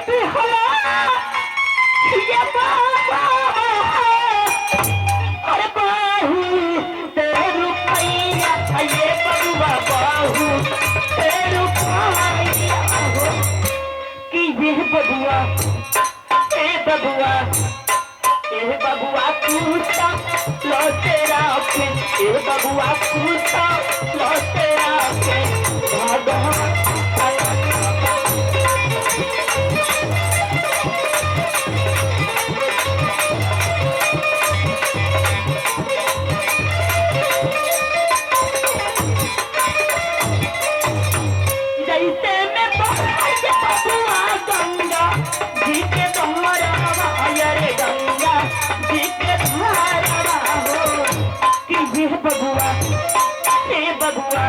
ये बाबा अरे बाहू तेरू पैया ये बबुआ बाहू तेरू पैया हो कि ये बबुआ ए बबुआ पूछता लो तेरा के ए बबुआ पूछता लो तेरा के जैसे मैं बबुआ गंगा जी के तुम्हारा रे गंगा जी के धारा हो कि ये बबुआ ए बबुआ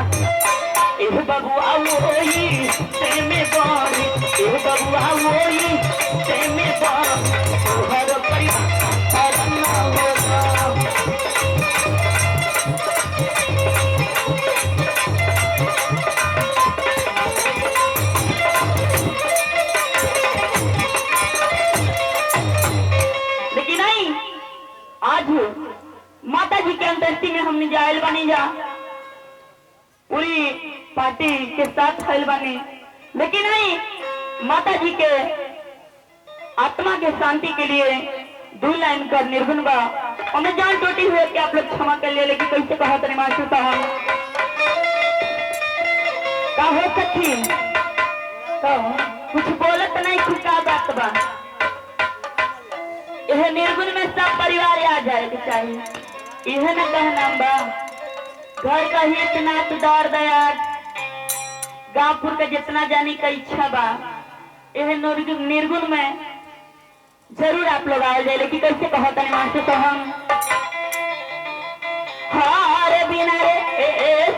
वही से में बारी ए बबुआ वही से में बारी हर परिवार होगा आज माता जी के अंत्येष्टि में हमने जायल बनी जा पूरी पार्टी के साथ खैल बनी, लेकिन नहीं माता जी के आत्मा के शांति के लिए 2 लाइन कर निर्गुण बा हमें जान टूटी हुई कि आप लोग क्षमा कर लिए, लेकिन कैसे कहा तनी मास्टर साहब का हो सखी तो कुछ बोलत नहीं खुका बात बा यह निर्गुण में सब परिवार आ जाए चाहिए यह न कहना बा घर का ही इतना तुदार दया गांवपुर का जितना जाने का इच्छा बा यह निर्गुण में जरूर आप लोग आ जाए, लेकिन कैसे कहो तनी मास्टर तो हम हारे बिना रे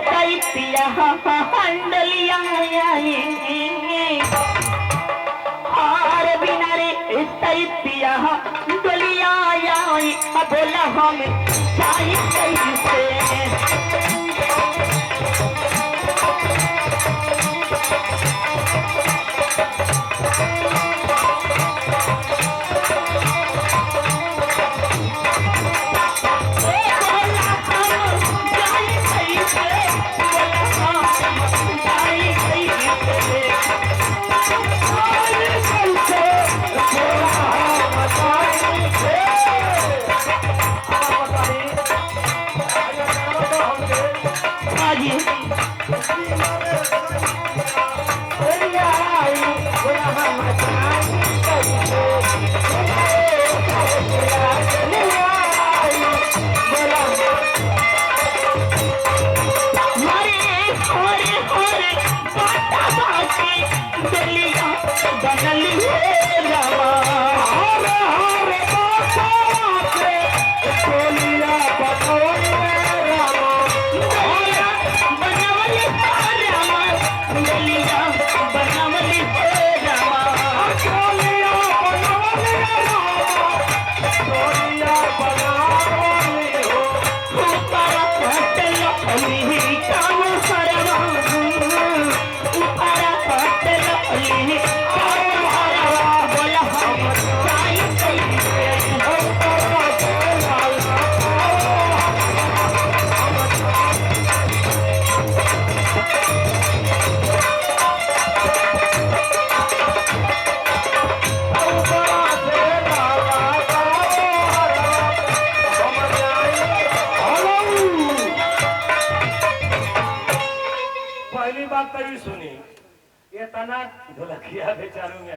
कैसिया हंडलिया हारे बिना रे कैसिया बोला हम चाहिए कैसे पहली बात कभी सुनी ये तना ढोलकिया बेचारों में